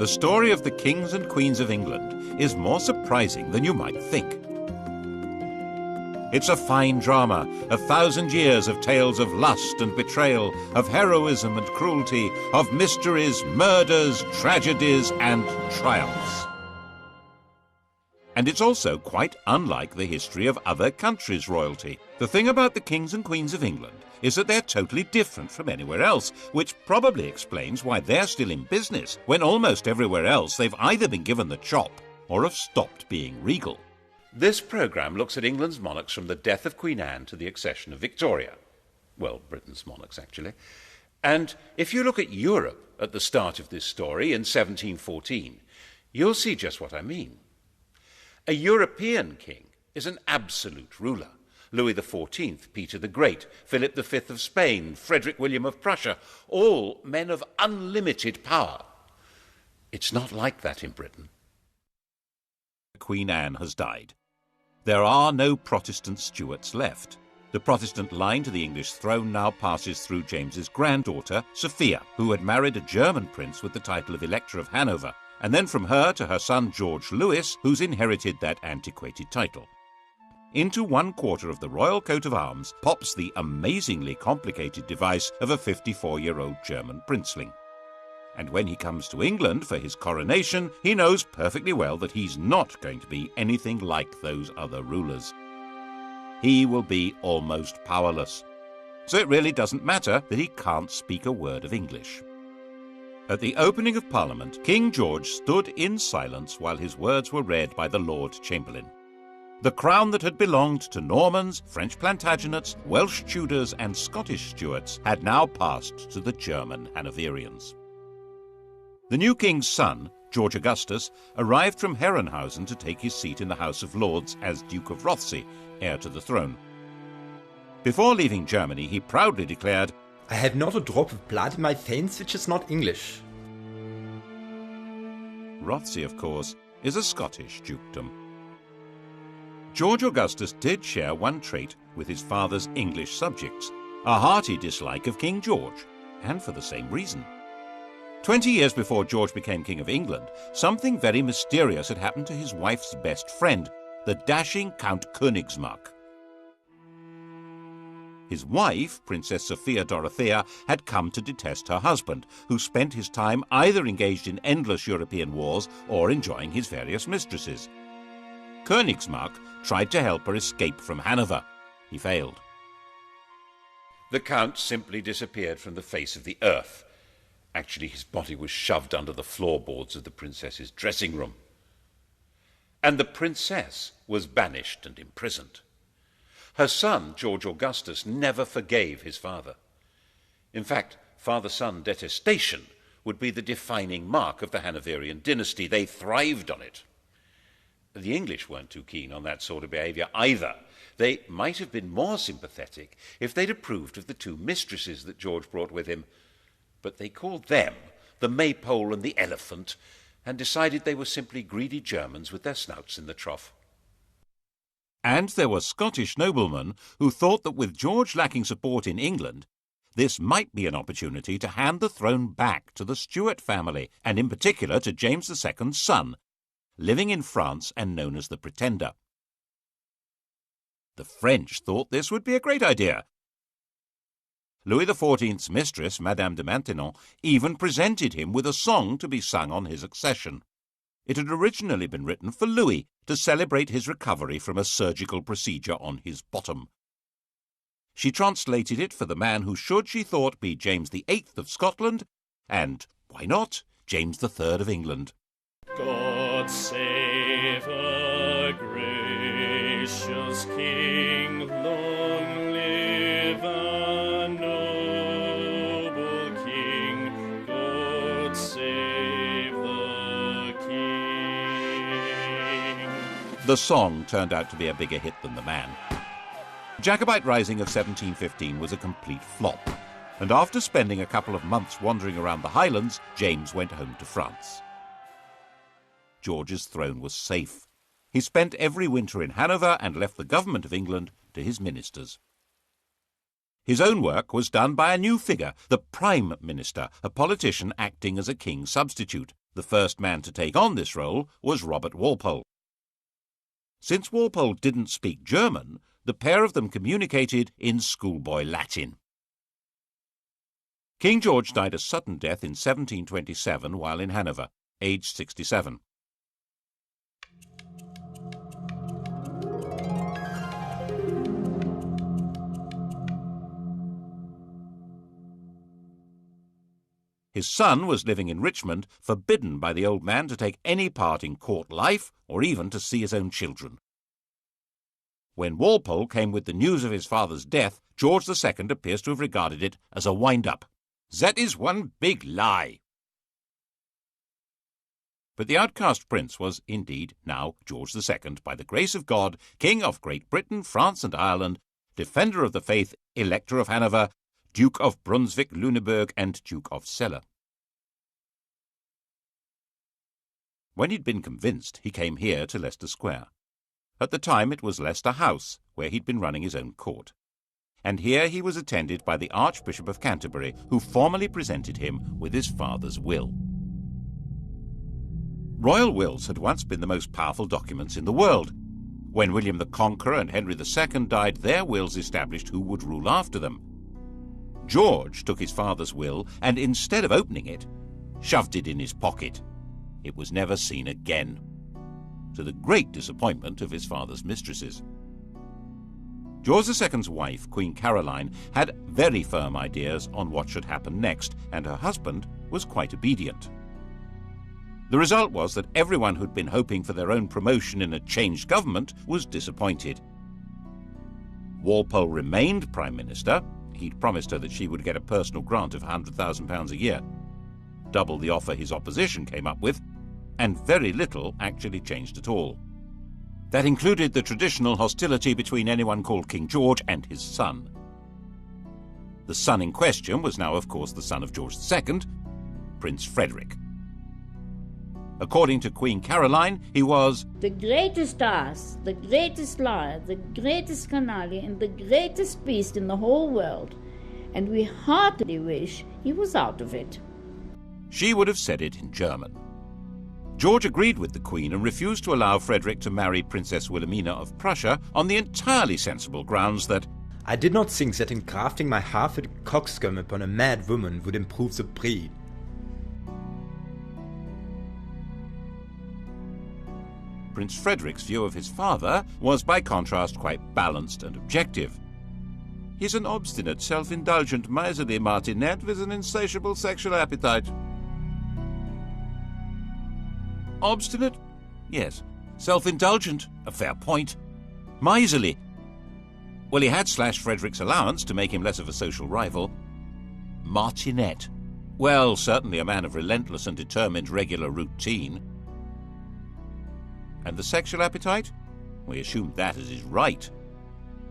The story of the kings and queens of England is more surprising than you might think. It's a fine drama, 1,000 years of tales of lust and betrayal, of heroism and cruelty, of mysteries, murders, tragedies, and triumphs. And it's also quite unlike the history of other countries' royalty. The thing about the kings and queens of England is that they're totally different from anywhere else, which probably explains why they're still in business when almost everywhere else they've either been given the chop or have stopped being regal. This programme looks at England's monarchs from the death of Queen Anne to the accession of Victoria. Well, Britain's monarchs, actually. And if you look at Europe at the start of this story in 1714, you'll see just what I mean. A European king is an absolute ruler. Louis XIV, Peter the Great, Philip V of Spain, Frederick William of Prussia, all men of unlimited power. It's not like that in Britain. Queen Anne has died. There are no Protestant Stuarts left. The Protestant line to the English throne now passes through James's granddaughter, Sophia, who had married a German prince with the title of Elector of Hanover, and then from her to her son George Louis, who's inherited that antiquated title. Into one quarter of the royal coat of arms pops the amazingly complicated device of a 54-year-old German princeling. And when he comes to England for his coronation, he knows perfectly well that he's not going to be anything like those other rulers. He will be almost powerless. So it really doesn't matter that he can't speak a word of English. At the opening of Parliament, King George stood in silence while his words were read by the Lord Chamberlain. The crown that had belonged to Normans, French Plantagenets, Welsh Tudors and Scottish Stuarts had now passed to the German Hanoverians. The new king's son, George Augustus, arrived from Herrenhausen to take his seat in the House of Lords as Duke of Rothesay, heir to the throne. Before leaving Germany, he proudly declared, "I have not a drop of blood in my veins which is not English." Rothesay, of course, is a Scottish dukedom. George Augustus did share one trait with his father's English subjects, a hearty dislike of King George, and for the same reason. 20 years before George became King of England, something very mysterious had happened to his wife's best friend, the dashing Count Königsmarck. His wife, Princess Sophia Dorothea, had come to detest her husband, who spent his time either engaged in endless European wars or enjoying his various mistresses. Königsmarck tried to help her escape from Hanover. He failed. The Count simply disappeared from the face of the earth. Actually, his body was shoved under the floorboards of the princess's dressing room. And the princess was banished and imprisoned. Her son, George Augustus, never forgave his father. In fact, father-son detestation would be the defining mark of the Hanoverian dynasty. They thrived on it. The English weren't too keen on that sort of behaviour either. They might have been more sympathetic if they'd approved of the two mistresses that George brought with him, but they called them the Maypole and the Elephant and decided they were simply greedy Germans with their snouts in the trough. And there were Scottish noblemen who thought that with George lacking support in England, this might be an opportunity to hand the throne back to the Stuart family, and in particular to James II's son, living in France and known as the Pretender. The French thought this would be a great idea. Louis XIV's mistress, Madame de Maintenon, even presented him with a song to be sung on his accession. It had originally been written for Louis to celebrate his recovery from a surgical procedure on his bottom. She translated it for the man who should, she thought, be James VIII of Scotland, and, why not, James III of England. God save a gracious King, long live a noble King, God save the King. The song turned out to be a bigger hit than the man. Jacobite Rising of 1715 was a complete flop, and after spending a couple of months wandering around the Highlands, James went home to France. George's throne was safe. He spent every winter in Hanover and left the government of England to his ministers. His own work was done by a new figure, the Prime Minister, a politician acting as a king's substitute. The first man to take on this role was Robert Walpole. Since Walpole didn't speak German, the pair of them communicated in schoolboy Latin. King George died a sudden death in 1727 while in Hanover, aged 67. His son was living in Richmond, forbidden by the old man to take any part in court life or even to see his own children. When Walpole came with the news of his father's death, George II appears to have regarded it as a wind-up. "That is one big lie." But the outcast prince was indeed now George II, by the grace of God, King of Great Britain, France and Ireland, Defender of the Faith, Elector of Hanover, Duke of Brunswick-Lüneburg and Duke of Celle. When he'd been convinced, he came here to Leicester Square. At the time it was Leicester House, where he'd been running his own court. And here he was attended by the Archbishop of Canterbury, who formally presented him with his father's will. Royal wills had once been the most powerful documents in the world. When William the Conqueror and Henry II died, their wills established who would rule after them. George took his father's will and, instead of opening it, shoved it in his pocket. It was never seen again, to the great disappointment of his father's mistresses. George II's wife, Queen Caroline, had very firm ideas on what should happen next, and her husband was quite obedient. The result was that everyone who'd been hoping for their own promotion in a changed government was disappointed. Walpole remained Prime Minister. He'd promised her that she would get a personal grant of £100,000 a year, double the offer his opposition came up with, and very little actually changed at all. That included the traditional hostility between anyone called King George and his son. The son in question was now, of course, the son of George II, Prince Frederick. According to Queen Caroline, he was the greatest ass, the greatest liar, the greatest canaille, and the greatest beast in the whole world, and we heartily wish he was out of it. She would have said it in German. George agreed with the Queen and refused to allow Frederick to marry Princess Wilhelmina of Prussia on the entirely sensible grounds that I did not think that engrafting my half-witted coxcomb upon a mad woman would improve the breed. Prince Frederick's view of his father was, by contrast, quite balanced and objective. He's an obstinate, self-indulgent, miserly martinet with an insatiable sexual appetite. Obstinate? Yes. Self-indulgent? A fair point. Miserly? Well, he had slashed Frederick's allowance to make him less of a social rival. Martinet? Well, certainly a man of relentless and determined regular routine. And the sexual appetite? We assumed that as his right.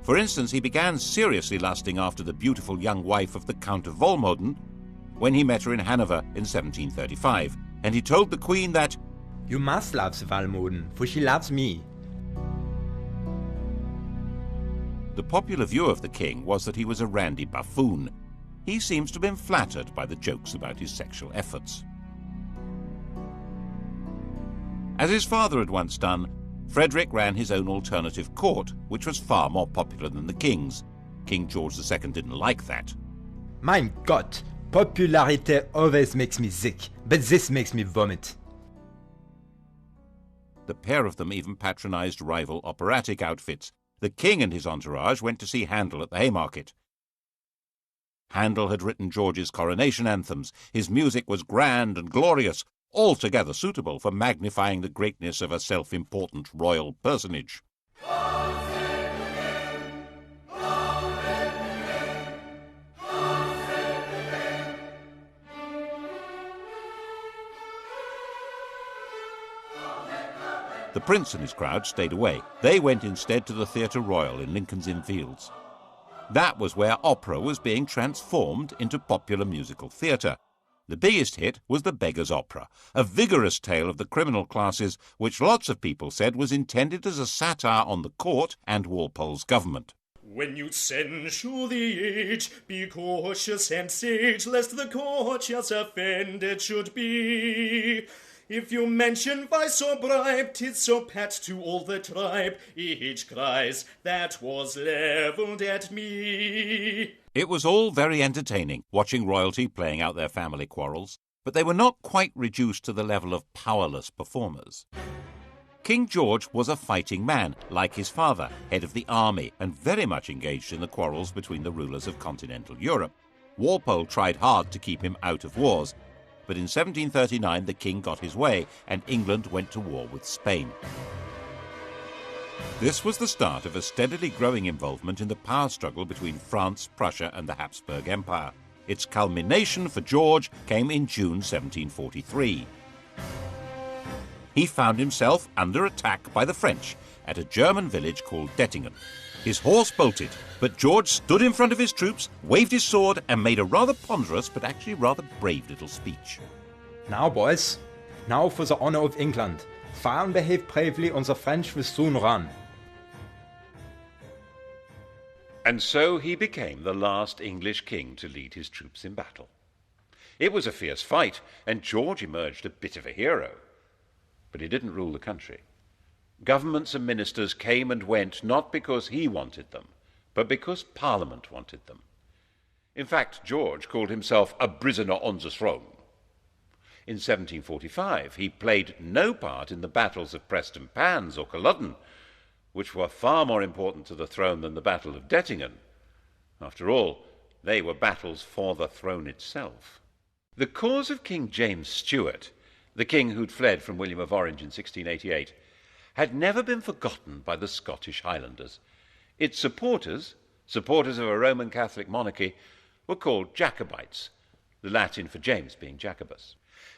For instance, he began seriously lusting after the beautiful young wife of the Count of Volmoden when he met her in Hanover in 1735, and he told the Queen that You must love the Walmoden, for she loves me. The popular view of the king was that he was a randy buffoon. He seems to have been flattered by the jokes about his sexual efforts. As his father had once done, Frederick ran his own alternative court, which was far more popular than the king's. King George II didn't like that. Mein Gott, popularity always makes me sick, but this makes me vomit. The pair of them even patronized rival operatic outfits. The king and his entourage went to see Handel at the Haymarket. Handel had written George's coronation anthems. His music was grand and glorious, altogether suitable for magnifying the greatness of a self-important royal personage. The prince and his crowd stayed away. They went instead to the Theatre Royal in Lincoln's Inn Fields. That was where opera was being transformed into popular musical theatre. The biggest hit was The Beggar's Opera, a vigorous tale of the criminal classes which lots of people said was intended as a satire on the court and Walpole's government. When you censure the age, be cautious and sage, lest the courtiers offended should be. If you mention vice or bribe, 'tis so pat to all the tribe. Each cries, that was levelled at me. It was all very entertaining, watching royalty playing out their family quarrels, but they were not quite reduced to the level of powerless performers. King George was a fighting man, like his father, head of the army, and very much engaged in the quarrels between the rulers of continental Europe. Walpole tried hard to keep him out of wars, but in 1739 the king got his way and England went to war with Spain. This was the start of a steadily growing involvement in the power struggle between France, Prussia and the Habsburg Empire. Its culmination for George came in June 1743. He found himself under attack by the French at a German village called Dettingen. His horse bolted, but George stood in front of his troops, waved his sword and made a rather ponderous but actually rather brave little speech. Now, boys, now for the honor of England. Fire and behave bravely, or the French will soon run. And so he became the last English king to lead his troops in battle. It was a fierce fight, and George emerged a bit of a hero. But he didn't rule the country. Governments and ministers came and went not because he wanted them, but because Parliament wanted them. In fact, George called himself a prisoner on the throne. In 1745, he played no part in the battles of Prestonpans or Culloden, which were far more important to the throne than the Battle of Dettingen. After all, they were battles for the throne itself. The cause of King James Stuart, the king who'd fled from William of Orange in 1688, had never been forgotten by the Scottish Highlanders. Its supporters of a Roman Catholic monarchy, were called Jacobites, the Latin for James being Jacobus.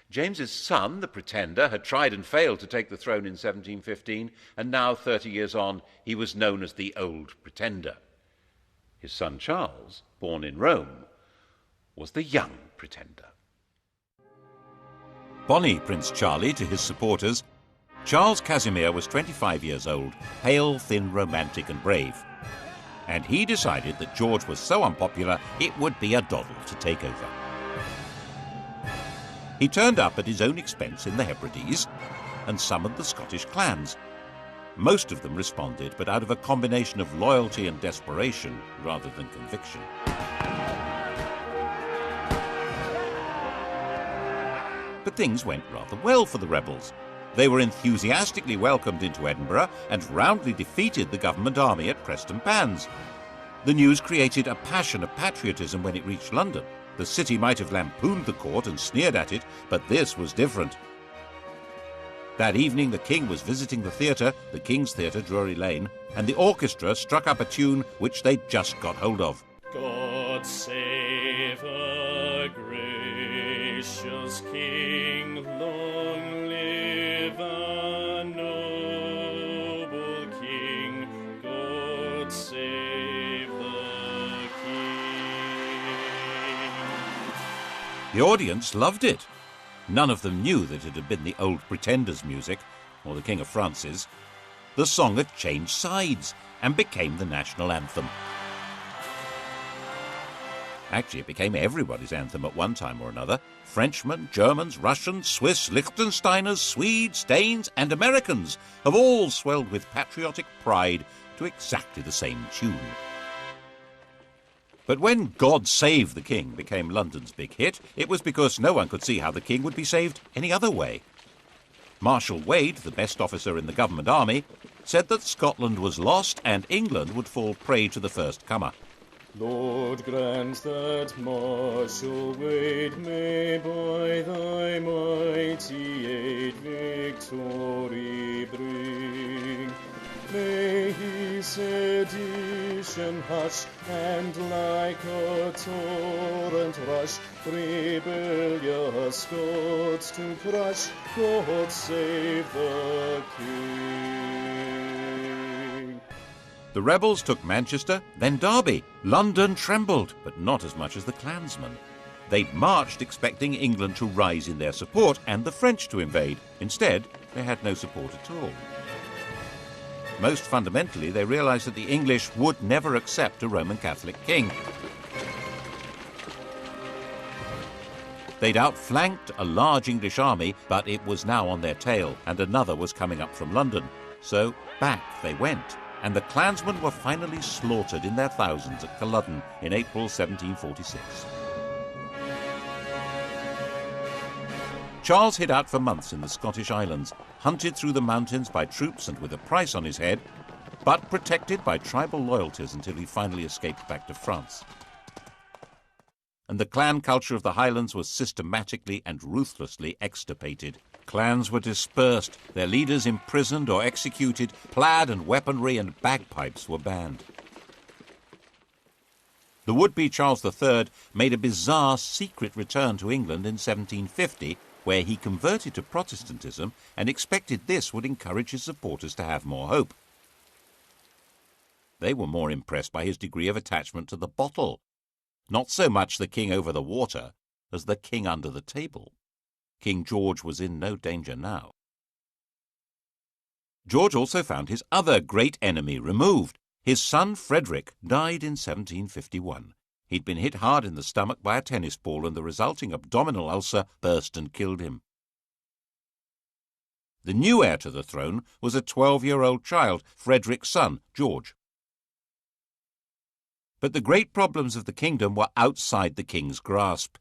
James's son, the Pretender, had tried and failed to take the throne in 1715, and now, 30 years on, he was known as the Old Pretender. His son Charles, born in Rome, was the Young Pretender. Bonnie Prince Charlie to his supporters, Charles Casimir was 25 years old, pale, thin, romantic and brave. And he decided that George was so unpopular it would be a doddle to take over. He turned up at his own expense in the Hebrides and summoned the Scottish clans. Most of them responded, but out of a combination of loyalty and desperation rather than conviction. But things went rather well for the rebels. They were enthusiastically welcomed into Edinburgh and roundly defeated the government army at Prestonpans. The news created a passion of patriotism when it reached London. The city might have lampooned the court and sneered at it, but this was different. That evening the king was visiting the theatre, the King's Theatre, Drury Lane, and the orchestra struck up a tune which they'd just got hold of. God save a gracious king, long live a noble king, God save the king. The audience loved it. None of them knew that it had been the Old Pretender's music, or the King of France's. The song had changed sides and became the national anthem. Actually, it became everybody's anthem at one time or another. Frenchmen, Germans, Russians, Swiss, Liechtensteiners, Swedes, Danes and Americans have all swelled with patriotic pride to exactly the same tune. But when God Save the King became London's big hit, it was because no one could see how the king would be saved any other way. Marshal Wade, the best officer in the government army, said that Scotland was lost and England would fall prey to the first comer. Lord, grant that Marshal Wade may by thy mighty aid victory bring. May he sedition hush, and like a torrent rush, rebellious Scots to crush. God save the King. The rebels took Manchester, then Derby. London trembled, but not as much as the clansmen. They'd marched expecting England to rise in their support and the French to invade. Instead, they had no support at all. Most fundamentally, they realised that the English would never accept a Roman Catholic king. They'd outflanked a large English army, but it was now on their tail, and another was coming up from London. So back they went, and the clansmen were finally slaughtered in their thousands at Culloden in April 1746. Charles hid out for months in the Scottish Islands, hunted through the mountains by troops and with a price on his head, but protected by tribal loyalties until he finally escaped back to France. And the clan culture of the Highlands was systematically and ruthlessly extirpated. Clans were dispersed, their leaders imprisoned or executed, plaid and weaponry and bagpipes were banned. The would-be Charles III made a bizarre secret return to England in 1750, where he converted to Protestantism and expected this would encourage his supporters to have more hope. They were more impressed by his degree of attachment to the bottle. Not so much the king over the water as the king under the table. King George was in no danger now. George also found his other great enemy removed. His son Frederick died in 1751. He'd been hit hard in the stomach by a tennis ball, and the resulting abdominal ulcer burst and killed him. The new heir to the throne was a 12-year-old child, Frederick's son, George. But the great problems of the kingdom were outside the king's grasp.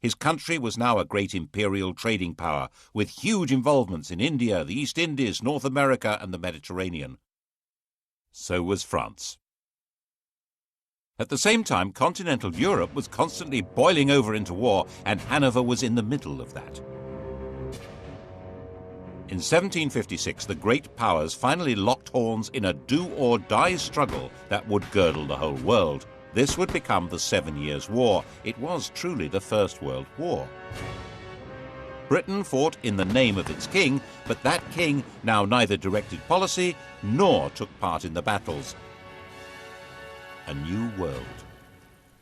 His country was now a great imperial trading power, with huge involvements in India, the East Indies, North America, and the Mediterranean. So was France. At the same time, continental Europe was constantly boiling over into war, and Hanover was in the middle of that. In 1756, the great powers finally locked horns in a do-or-die struggle that would girdle the whole world. This would become the 7 Years' War. It was truly the First World War. Britain fought in the name of its king, but that king now neither directed policy nor took part in the battles. A new world.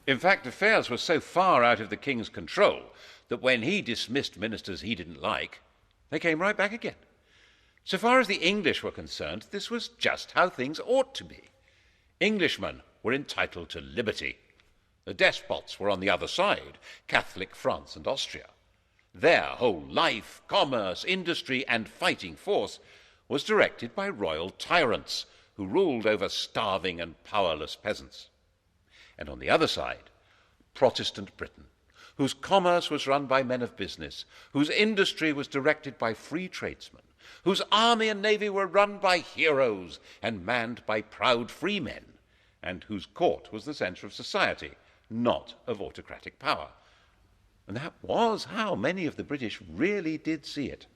In fact, affairs were so far out of the king's control that when he dismissed ministers he didn't like, they came right back again. So far as the English were concerned, this was just how things ought to be. Englishmen were entitled to liberty. The despots were on the other side, Catholic France and Austria. Their whole life, commerce, industry, and fighting force was directed by royal tyrants who ruled over starving and powerless peasants. And on the other side, Protestant Britain, whose commerce was run by men of business, whose industry was directed by free tradesmen, whose army and navy were run by heroes and manned by proud free men, and whose court was the centre of society, not of autocratic power. And that was how many of the British really did see it.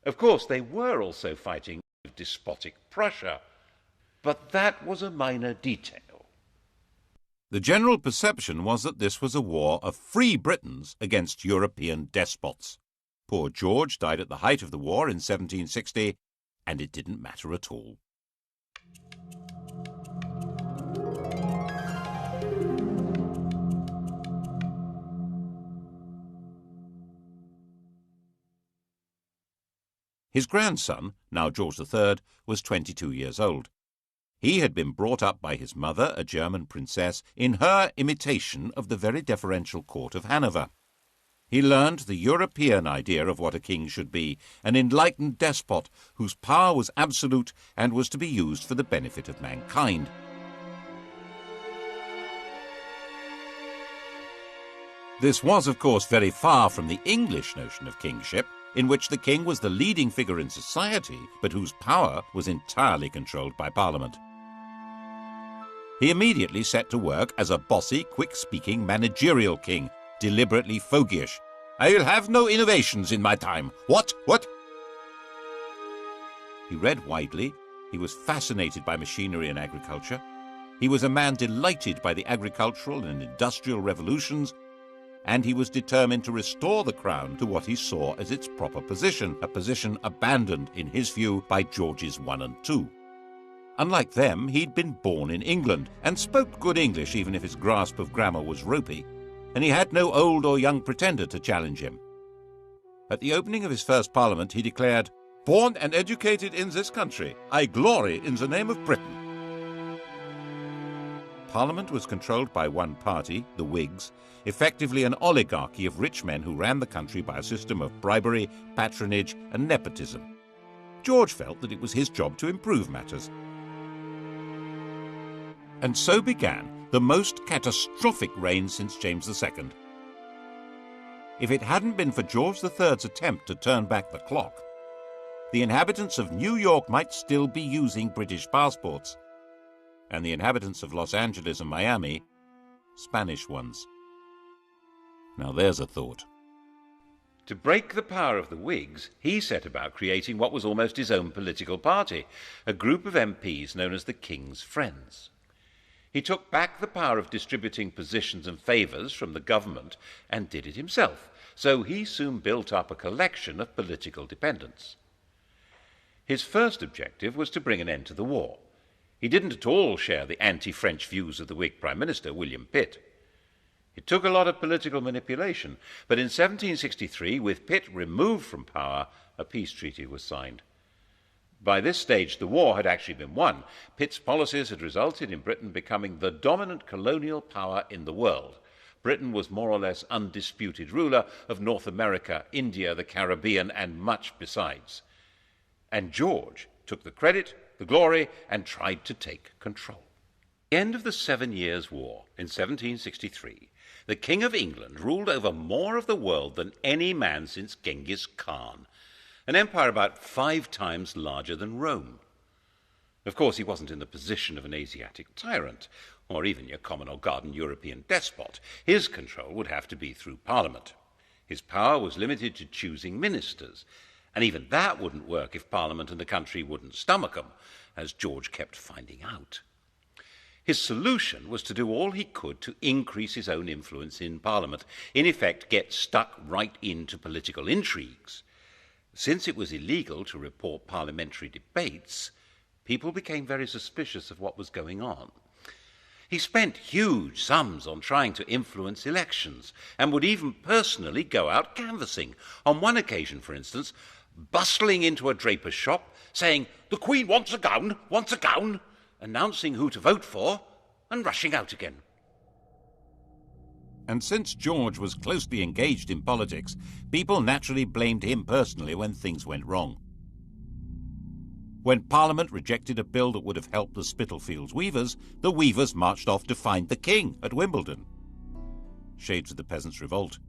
Of course, they were also fighting despotic Prussia, but that was a minor detail. The general perception was that this was a war of free Britons against European despots. Poor George died at the height of the war in 1760, and it didn't matter at all. His grandson, now George III, was 22 years old. He had been brought up by his mother, a German princess, in her imitation of the very deferential court of Hanover. He learned the European idea of what a king should be, an enlightened despot whose power was absolute and was to be used for the benefit of mankind. This was, of course, very far from the English notion of kingship, in which the king was the leading figure in society, but whose power was entirely controlled by Parliament. He immediately set to work as a bossy, quick-speaking, managerial king, deliberately fogyish. "I'll have no innovations in my time. What? He read widely. He was fascinated by machinery and agriculture. He was a man delighted by the agricultural and industrial revolutions, and he was determined to restore the crown to what he saw as its proper position, a position abandoned, in his view, by Georges I and II. Unlike them, he'd been born in England and spoke good English, even if his grasp of grammar was ropey, and he had no old or young pretender to challenge him. At the opening of his first parliament, he declared, "Born and educated in this country, I glory in the name of Britain." Parliament was controlled by one party, the Whigs, effectively an oligarchy of rich men who ran the country by a system of bribery, patronage, and nepotism. George felt that it was his job to improve matters. And so began the most catastrophic reign since James II. If it hadn't been for George III's attempt to turn back the clock, the inhabitants of New York might still be using British passports, and the inhabitants of Los Angeles and Miami, Spanish ones. Now there's a thought. To break the power of the Whigs, he set about creating what was almost his own political party, a group of MPs known as the King's Friends. He took back the power of distributing positions and favours from the government and did it himself, so he soon built up a collection of political dependents. His first objective was to bring an end to the war. He didn't at all share the anti-French views of the Whig Prime Minister, William Pitt. It took a lot of political manipulation, but in 1763, with Pitt removed from power, a peace treaty was signed. By this stage, the war had actually been won. Pitt's policies had resulted in Britain becoming the dominant colonial power in the world. Britain was more or less undisputed ruler of North America, India, the Caribbean, and much besides. And George took the credit, the glory, and tried to take control. At the end of the 7 Years' War in 1763, the King of England ruled over more of the world than any man since Genghis Khan, an empire about 5 times larger than Rome. Of course, he wasn't in the position of an Asiatic tyrant, or even your common or garden European despot. His control would have to be through Parliament. His power was limited to choosing ministers, and even that wouldn't work if Parliament and the country wouldn't stomach them, as George kept finding out. His solution was to do all he could to increase his own influence in Parliament, in effect get stuck right into political intrigues. Since it was illegal to report parliamentary debates, people became very suspicious of what was going on. He spent huge sums on trying to influence elections and would even personally go out canvassing. On one occasion, for instance, bustling into a draper's shop, saying, "The Queen wants a gown, announcing who to vote for, and rushing out again. And since George was closely engaged in politics, people naturally blamed him personally when things went wrong. When Parliament rejected a bill that would have helped the Spitalfields weavers, the weavers marched off to find the king at Wimbledon. Shades of the Peasants' Revolt.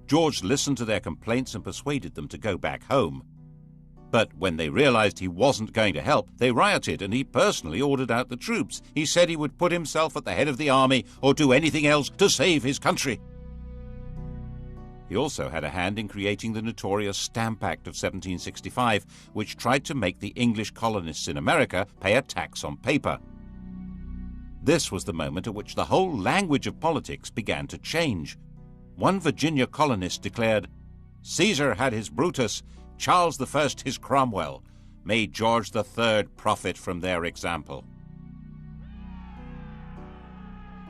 George listened to their complaints and persuaded them to go back home. But when they realized he wasn't going to help, they rioted, and he personally ordered out the troops. He said he would put himself at the head of the army or do anything else to save his country. He also had a hand in creating the notorious Stamp Act of 1765, which tried to make the English colonists in America pay a tax on paper. This was the moment at which the whole language of politics began to change. One Virginia colonist declared, "Caesar had his Brutus, Charles I his Cromwell. May George III profit from their example."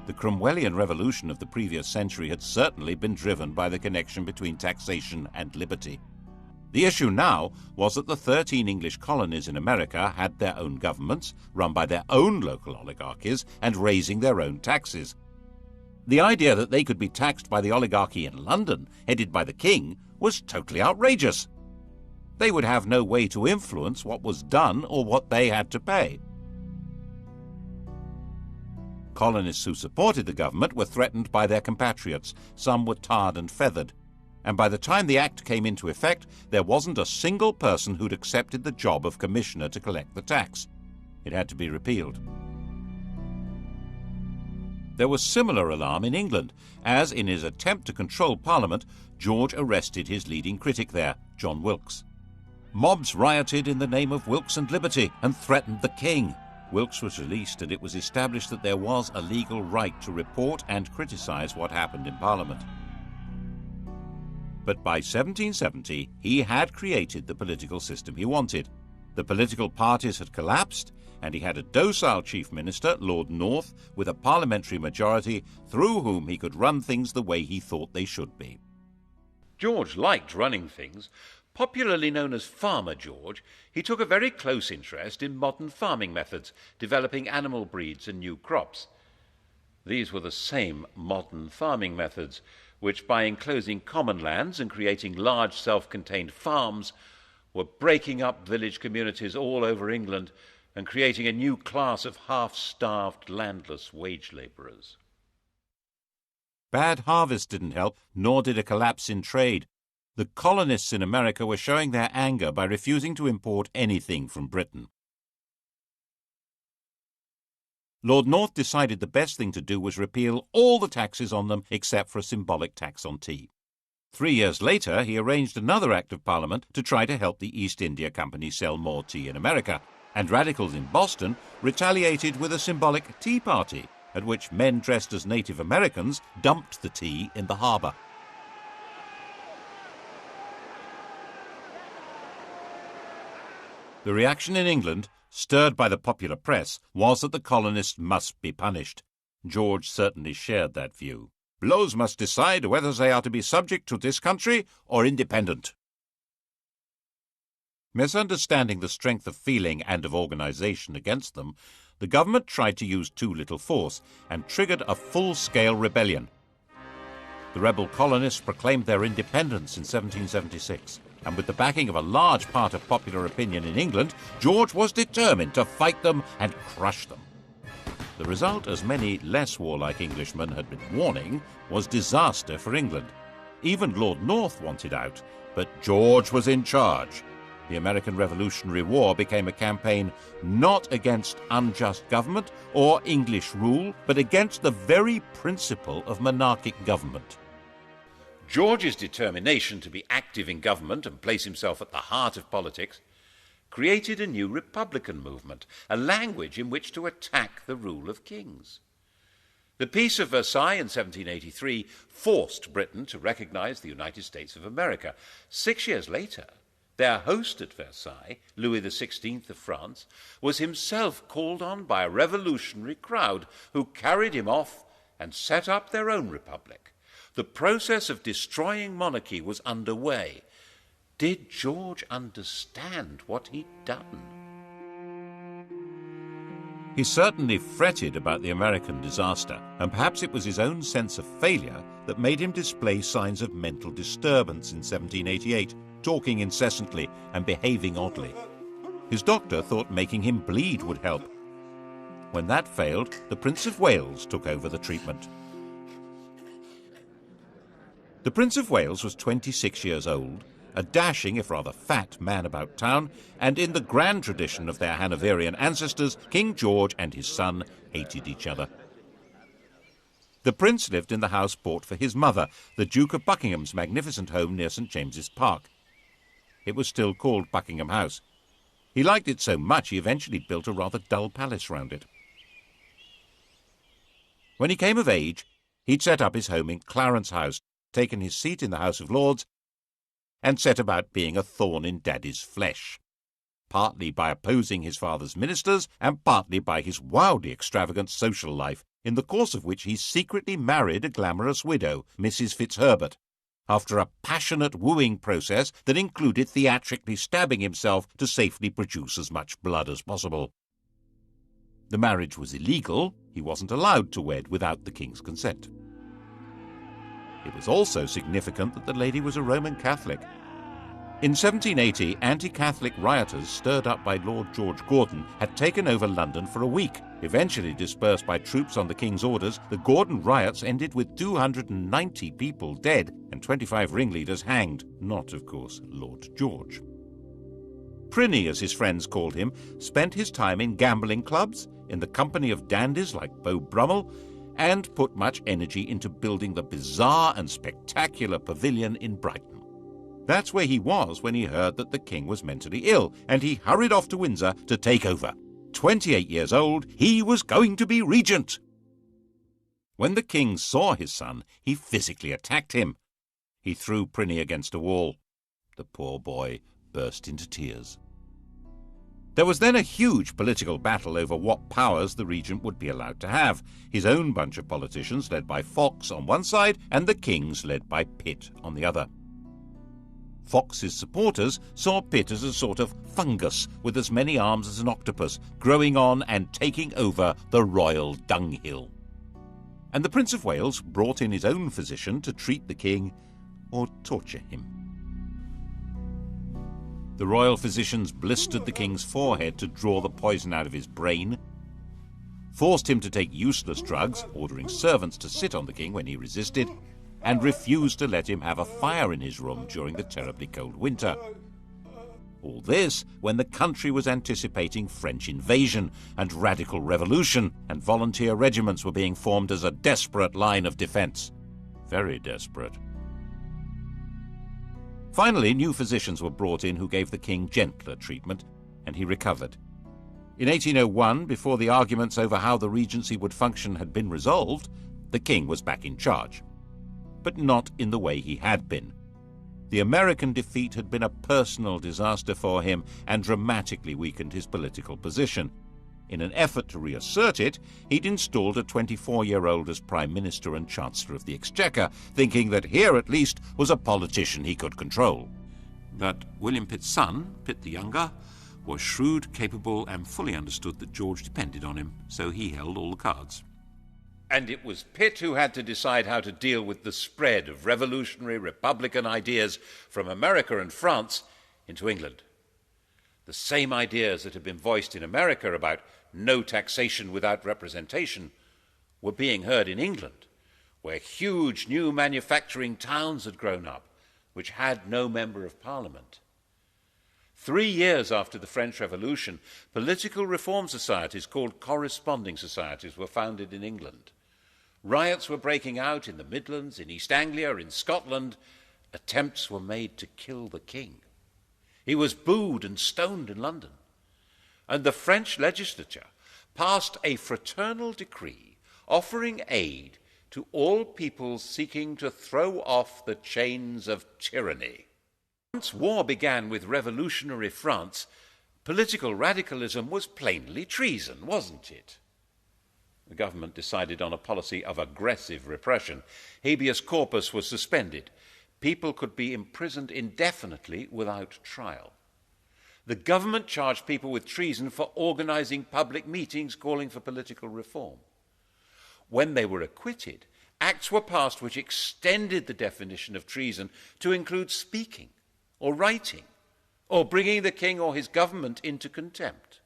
The Cromwellian revolution of the previous century had certainly been driven by the connection between taxation and liberty. The issue now was that the 13 English colonies in America had their own governments, run by their own local oligarchies, and raising their own taxes. The idea that they could be taxed by the oligarchy in London, headed by the king, was totally outrageous. They would have no way to influence what was done or what they had to pay. Colonists who supported the government were threatened by their compatriots. Some were tarred and feathered. And by the time the act came into effect, there wasn't a single person who'd accepted the job of commissioner to collect the tax. It had to be repealed. There was similar alarm in England, as in his attempt to control Parliament, George arrested his leading critic there, John Wilkes. Mobs rioted in the name of Wilkes and liberty and threatened the king. Wilkes was released, and it was established that there was a legal right to report and criticize what happened in Parliament. But by 1770, he had created the political system he wanted. The political parties had collapsed, and he had a docile chief minister, Lord North, with a parliamentary majority through whom he could run things the way he thought they should be. George liked running things. Popularly known as Farmer George, he took a very close interest in modern farming methods, developing animal breeds and new crops. These were the same modern farming methods, which by enclosing common lands and creating large self-contained farms were breaking up village communities all over England and creating a new class of half-starved, landless wage labourers. Bad harvest didn't help, nor did a collapse in trade. The colonists in America were showing their anger by refusing to import anything from Britain. Lord North decided the best thing to do was repeal all the taxes on them except for a symbolic tax on tea. 3 years later, he arranged another Act of Parliament to try to help the East India Company sell more tea in America, and radicals in Boston retaliated with a symbolic tea party, at which men dressed as Native Americans dumped the tea in the harbour. The reaction in England, stirred by the popular press, was that the colonists must be punished. George certainly shared that view. Blows must decide whether they are to be subject to this country or independent. Misunderstanding the strength of feeling and of organisation against them, the government tried to use too little force and triggered a full-scale rebellion. The rebel colonists proclaimed their independence in 1776, and with the backing of a large part of popular opinion in England, George was determined to fight them and crush them. The result, as many less warlike Englishmen had been warning, was disaster for England. Even Lord North wanted out, but George was in charge. The American Revolutionary War became a campaign not against unjust government or English rule, but against the very principle of monarchic government. George's determination to be active in government and place himself at the heart of politics created a new republican movement, a language in which to attack the rule of kings. The Peace of Versailles in 1783 forced Britain to recognise the United States of America. 6 years later, their host at Versailles, Louis XVI of France, was himself called on by a revolutionary crowd who carried him off and set up their own republic. The process of destroying monarchy was underway. Did George understand what he'd done? He certainly fretted about the American disaster, and perhaps it was his own sense of failure that made him display signs of mental disturbance in 1788, talking incessantly and behaving oddly. His doctor thought making him bleed would help. When that failed, the Prince of Wales took over the treatment. The Prince of Wales was 26 years old, a dashing, if rather fat, man about town, and in the grand tradition of their Hanoverian ancestors, King George and his son hated each other. The prince lived in the house bought for his mother, the Duke of Buckingham's magnificent home near St. James's Park. It was still called Buckingham House. He liked it so much he eventually built a rather dull palace round it. When he came of age, he'd set up his home in Clarence House, taken his seat in the House of Lords, and set about being a thorn in Daddy's flesh, partly by opposing his father's ministers and partly by his wildly extravagant social life, in the course of which he secretly married a glamorous widow, Mrs. Fitzherbert, after a passionate wooing process that included theatrically stabbing himself to safely produce as much blood as possible. The marriage was illegal. He wasn't allowed to wed without the king's consent. It was also significant that the lady was a Roman Catholic. In 1780, anti-Catholic rioters stirred up by Lord George Gordon had taken over London for a week. Eventually dispersed by troops on the King's orders, the Gordon riots ended with 290 people dead and 25 ringleaders hanged, not, of course, Lord George. Prinny, as his friends called him, spent his time in gambling clubs, in the company of dandies like Beau Brummel, and put much energy into building the bizarre and spectacular pavilion in Brighton. That's where he was when he heard that the king was mentally ill, and he hurried off to Windsor to take over. 28 years old, he was going to be regent. When the king saw his son, he physically attacked him. He threw Prinny against a wall. The poor boy burst into tears. There was then a huge political battle over what powers the regent would be allowed to have. His own bunch of politicians, led by Fox on one side, and the king's, led by Pitt, on the other. Fox's supporters saw Pitt as a sort of fungus with as many arms as an octopus, growing on and taking over the royal dunghill. and the Prince of Wales brought in his own physician to treat the king or torture him. The royal physicians blistered the king's forehead to draw the poison out of his brain, forced him to take useless drugs, ordering servants to sit on the king when he resisted, and refused to let him have a fire in his room during the terribly cold winter. All this when the country was anticipating French invasion and radical revolution, and volunteer regiments were being formed as a desperate line of defense. Very desperate. Finally, new physicians were brought in who gave the king gentler treatment, and he recovered. In 1801, before the arguments over how the regency would function had been resolved, the king was back in charge. But not in the way he had been. The American defeat had been a personal disaster for him and dramatically weakened his political position. In an effort to reassert it, he'd installed a 24-year-old as Prime Minister and Chancellor of the Exchequer, thinking that here at least was a politician he could control. But William Pitt's son, Pitt the Younger, was shrewd, capable, and fully understood that George depended on him, so he held all the cards. And it was Pitt who had to decide how to deal with the spread of revolutionary Republican ideas from America and France into England. The same ideas that had been voiced in America about no taxation without representation were being heard in England, where huge new manufacturing towns had grown up, which had no member of Parliament. 3 years after the French Revolution, political reform societies called corresponding societies were founded in England. Riots were breaking out in the Midlands, in East Anglia, in Scotland. Attempts were made to kill the king. He was booed and stoned in London. And the French legislature passed a fraternal decree offering aid to all peoples seeking to throw off the chains of tyranny. Once war began with revolutionary France, political radicalism was plainly treason, wasn't it? The government decided on a policy of aggressive repression. Habeas corpus was suspended. People could be imprisoned indefinitely without trial. The government charged people with treason for organizing public meetings calling for political reform. When they were acquitted, acts were passed which extended the definition of treason to include speaking or writing or bringing the king or his government into contempt.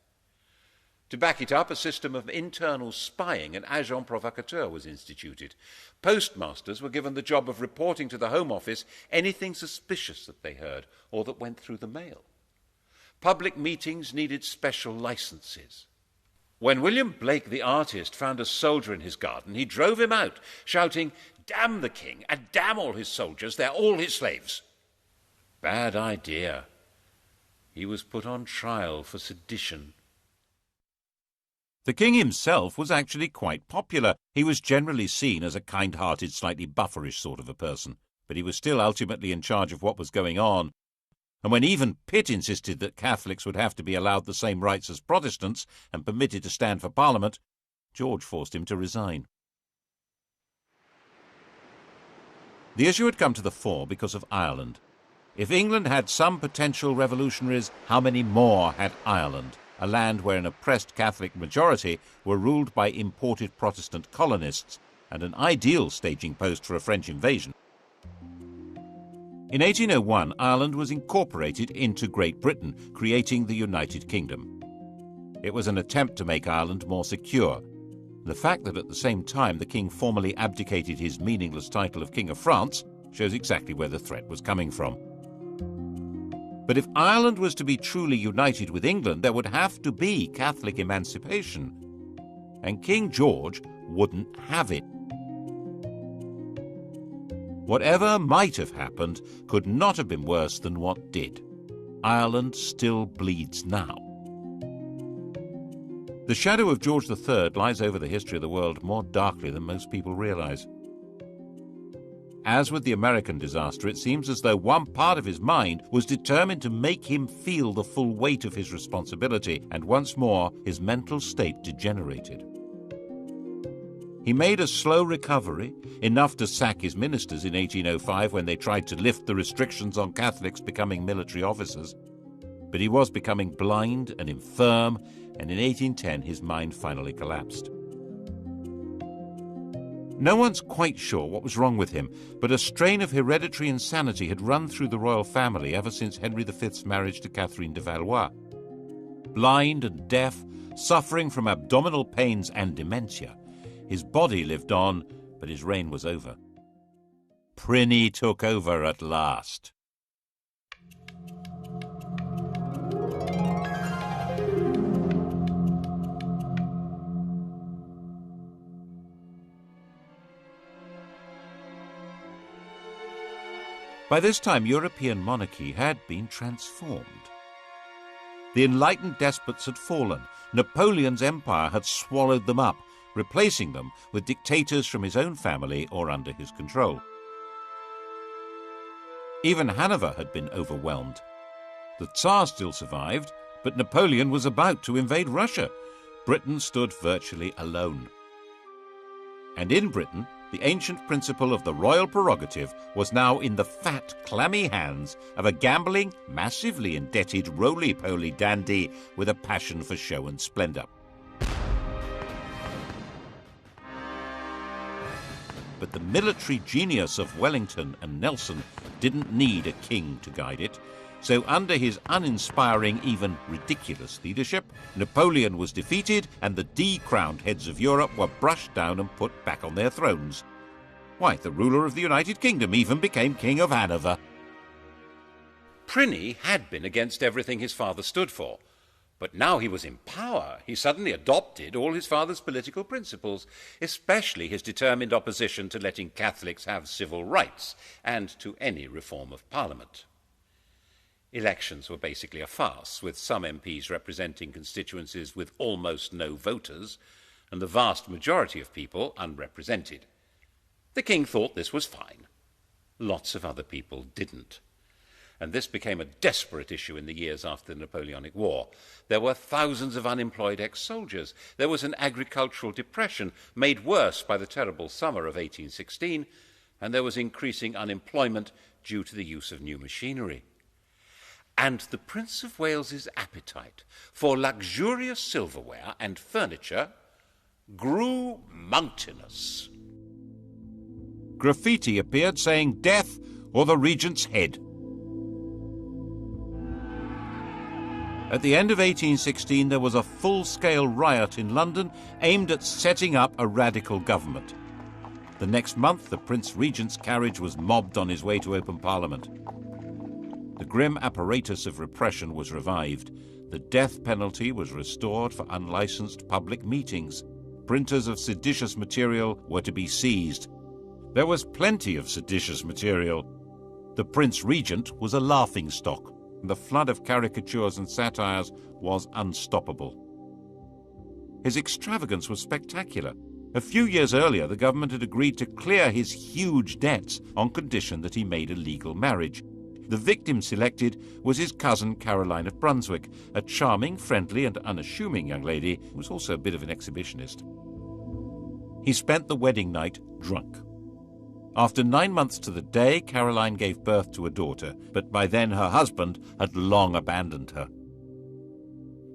To back it up, a system of internal spying, an agent provocateur, was instituted. Postmasters were given the job of reporting to the Home Office anything suspicious that they heard or that went through the mail. Public meetings needed special licenses. When William Blake the artist found a soldier in his garden, he drove him out, shouting, "Damn the king and damn all his soldiers, they're all his slaves." Bad idea. He was put on trial for sedition. The king himself was actually quite popular. He was generally seen as a kind-hearted, slightly bufferish sort of a person, but he was still ultimately in charge of what was going on. And when even Pitt insisted that Catholics would have to be allowed the same rights as Protestants and permitted to stand for Parliament, George forced him to resign. The issue had come to the fore because of Ireland. If England had some potential revolutionaries, how many more had Ireland, a land where an oppressed Catholic majority were ruled by imported Protestant colonists, and an ideal staging post for a French invasion? In 1801, Ireland was incorporated into Great Britain, creating the United Kingdom. It was an attempt to make Ireland more secure. The fact that at the same time the king formally abdicated his meaningless title of King of France shows exactly where the threat was coming from. But if Ireland was to be truly united with England, there would have to be Catholic emancipation. And King George wouldn't have it. Whatever might have happened could not have been worse than what did. Ireland still bleeds now. The shadow of George III lies over the history of the world more darkly than most people realize. As with the American disaster, it seems as though one part of his mind was determined to make him feel the full weight of his responsibility, and once more his mental state degenerated. He made a slow recovery, enough to sack his ministers in 1805 when they tried to lift the restrictions on Catholics becoming military officers. But he was becoming blind and infirm, and in 1810 his mind finally collapsed. No one's quite sure what was wrong with him, but a strain of hereditary insanity had run through the royal family ever since Henry V's marriage to Catherine de Valois. Blind and deaf, suffering from abdominal pains and dementia, his body lived on, but his reign was over. Pliny took over at last. By this time, European monarchy had been transformed. The enlightened despots had fallen. Napoleon's empire had swallowed them up, replacing them with dictators from his own family or under his control. Even Hanover had been overwhelmed. The Tsar still survived, but Napoleon was about to invade Russia. Britain stood virtually alone. And in Britain, the ancient principle of the royal prerogative was now in the fat, clammy hands of a gambling, massively indebted, roly-poly dandy with a passion for show and splendour. But the military genius of Wellington and Nelson didn't need a king to guide it. So under his uninspiring, even ridiculous leadership, Napoleon was defeated and the decrowned heads of Europe were brushed down and put back on their thrones. Why, the ruler of the United Kingdom even became King of Hanover. Pliny had been against everything his father stood for, but now he was in power. He suddenly adopted all his father's political principles, especially his determined opposition to letting Catholics have civil rights and to any reform of Parliament. Elections were basically a farce, with some MPs representing constituencies with almost no voters, and the vast majority of people unrepresented. The king thought this was fine. Lots of other people didn't. And this became a desperate issue in the years after the Napoleonic War. There were thousands of unemployed ex-soldiers. There was an agricultural depression made worse by the terrible summer of 1816, and there was increasing unemployment due to the use of new machinery. And the Prince of Wales's appetite for luxurious silverware and furniture grew mountainous. Graffiti appeared saying "Death or the Regent's head." At the end of 1816, there was a full-scale riot in London aimed at setting up a radical government. The next month, the Prince Regent's carriage was mobbed on his way to open Parliament. The grim apparatus of repression was revived. The death penalty was restored for unlicensed public meetings. Printers of seditious material were to be seized. There was plenty of seditious material. The Prince Regent was a laughingstock. The flood of caricatures and satires was unstoppable. His extravagance was spectacular. A few years earlier, the government had agreed to clear his huge debts on condition that he made a legal marriage. The victim selected was his cousin Caroline of Brunswick, a charming, friendly and unassuming young lady who was also a bit of an exhibitionist. He spent the wedding night drunk. After 9 months to the day, Caroline gave birth to a daughter, but by then her husband had long abandoned her.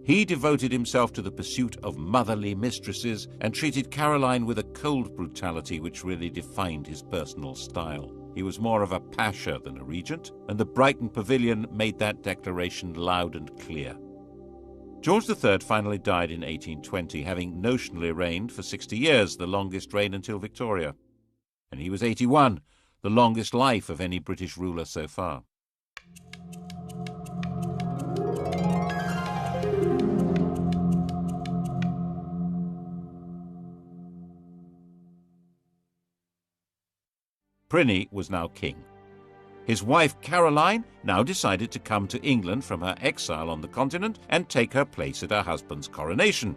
He devoted himself to the pursuit of motherly mistresses and treated Caroline with a cold brutality which really defined his personal style. He was more of a pasha than a regent, and the Brighton Pavilion made that declaration loud and clear. George III finally died in 1820, having notionally reigned for 60 years, the longest reign until Victoria. And he was 81, the longest life of any British ruler so far. Pliny was now king. His wife Caroline now decided to come to England from her exile on the continent and take her place at her husband's coronation.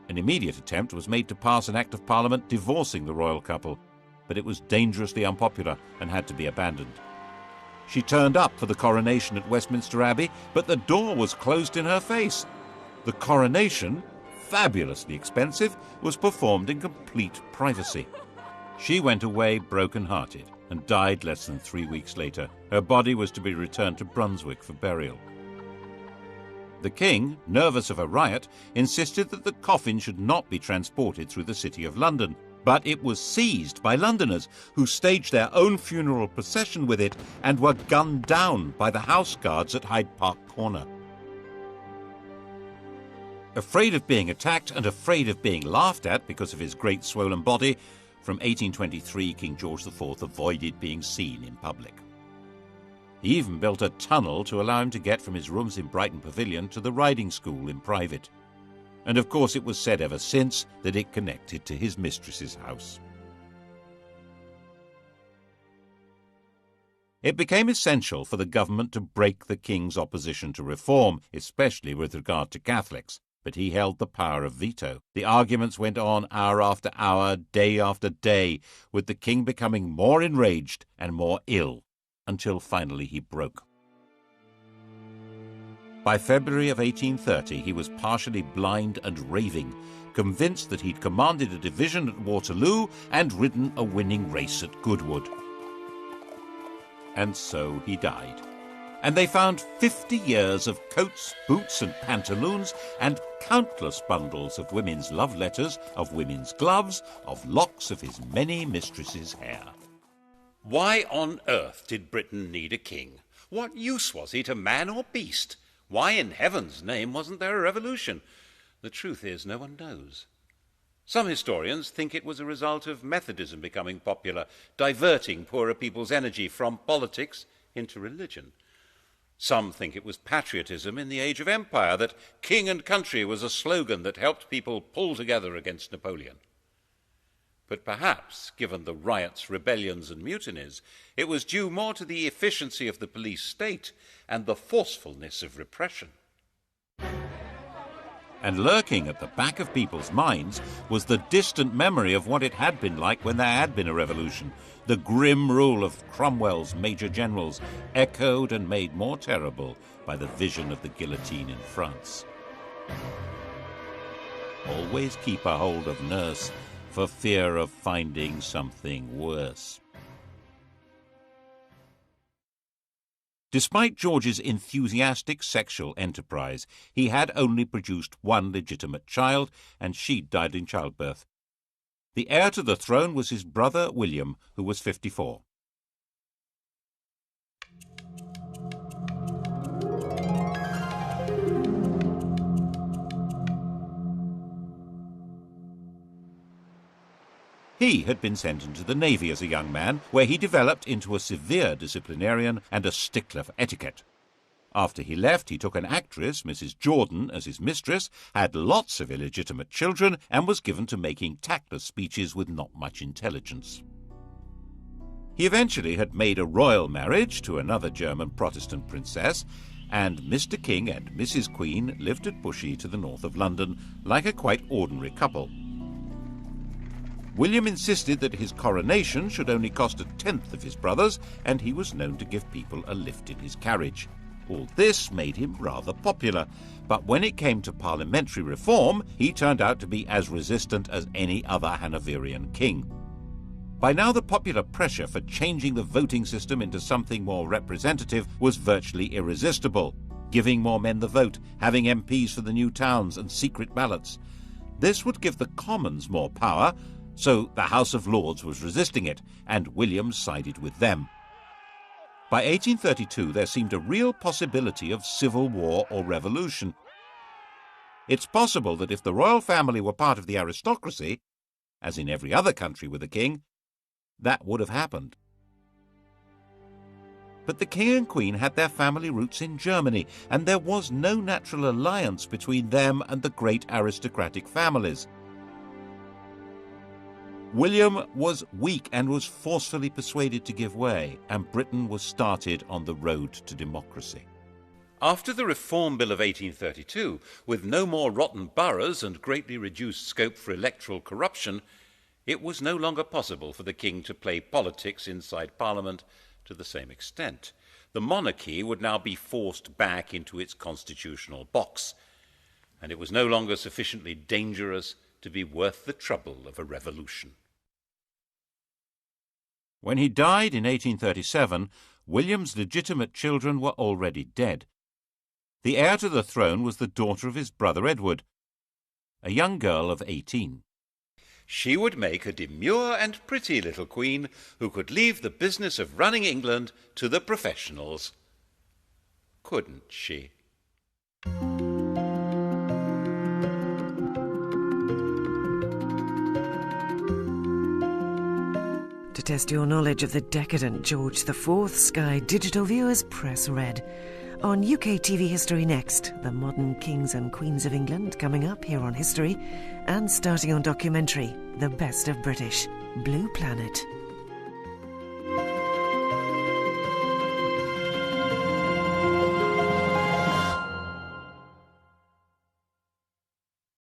An immediate attempt was made to pass an Act of Parliament divorcing the royal couple, but it was dangerously unpopular and had to be abandoned. She turned up for the coronation at Westminster Abbey, but the door was closed in her face. The coronation, fabulously expensive, was performed in complete privacy. She went away broken-hearted and died less than 3 weeks later. Her body was to be returned to Brunswick for burial. The king, nervous of a riot, insisted that the coffin should not be transported through the city of London. But it was seized by Londoners, who staged their own funeral procession with it and were gunned down by the house guards at Hyde Park Corner. Afraid of being attacked and afraid of being laughed at because of his great swollen body, from 1823 King George IV avoided being seen in public. He even built a tunnel to allow him to get from his rooms in Brighton Pavilion to the riding school in private. And of course it was said ever since that it connected to his mistress's house. It became essential for the government to break the king's opposition to reform, especially with regard to Catholics, but he held the power of veto. The arguments went on hour after hour, day after day, with the king becoming more enraged and more ill, until finally he broke. By February of 1830, he was partially blind and raving, convinced that he'd commanded a division at Waterloo and ridden a winning race at Goodwood. And so he died. And they found 50 years of coats, boots and pantaloons, and countless bundles of women's love letters, of women's gloves, of locks of his many mistresses' hair. Why on earth did Britain need a king? What use was he to man or beast? Why in heaven's name wasn't there a revolution? The truth is, no one knows. Some historians think it was a result of Methodism becoming popular, diverting poorer people's energy from politics into religion. Some think it was patriotism in the age of empire, that king and country was a slogan that helped people pull together against Napoleon. But perhaps, given the riots, rebellions and mutinies, it was due more to the efficiency of the police state and the forcefulness of repression. And lurking at the back of people's minds was the distant memory of what it had been like when there had been a revolution, the grim rule of Cromwell's major generals, echoed and made more terrible by the vision of the guillotine in France. Always keep a hold of nurse, for fear of finding something worse. Despite George's enthusiastic sexual enterprise, he had only produced one legitimate child, and she died in childbirth. The heir to the throne was his brother William, who was 54. He had been sent into the Navy as a young man, where he developed into a severe disciplinarian and a stickler for etiquette. After he left, he took an actress, Mrs. Jordan, as his mistress, had lots of illegitimate children, and was given to making tactless speeches with not much intelligence. He eventually had made a royal marriage to another German Protestant princess, and Mr. King and Mrs. Queen lived at Bushey to the north of London, like a quite ordinary couple. William insisted that his coronation should only cost a tenth of his brother's, and he was known to give people a lift in his carriage. All this made him rather popular, but when it came to parliamentary reform, he turned out to be as resistant as any other Hanoverian king. By now the popular pressure for changing the voting system into something more representative was virtually irresistible, giving more men the vote, having MPs for the new towns and secret ballots. This would give the Commons more power, so the House of Lords was resisting it, and William sided with them. By 1832 there seemed a real possibility of civil war or revolution. It's possible that if the royal family were part of the aristocracy, as in every other country with a king, that would have happened. But the king and queen had their family roots in Germany, and there was no natural alliance between them and the great aristocratic families. William was weak and was forcefully persuaded to give way, and Britain was started on the road to democracy. After the Reform Bill of 1832, with no more rotten boroughs and greatly reduced scope for electoral corruption, it was no longer possible for the king to play politics inside Parliament to the same extent. The monarchy would now be forced back into its constitutional box, and it was no longer sufficiently dangerous to be worth the trouble of a revolution. When he died in 1837, William's legitimate children were already dead. The heir to the throne was the daughter of his brother Edward, a young girl of 18. She would make a demure and pretty little queen who could leave the business of running England to the professionals. Couldn't she? To test your knowledge of the decadent George IV, Sky Digital viewers press red. On UKTV History next, the modern kings and queens of England coming up here on History, and starting on documentary, The Best of British, Blue Planet.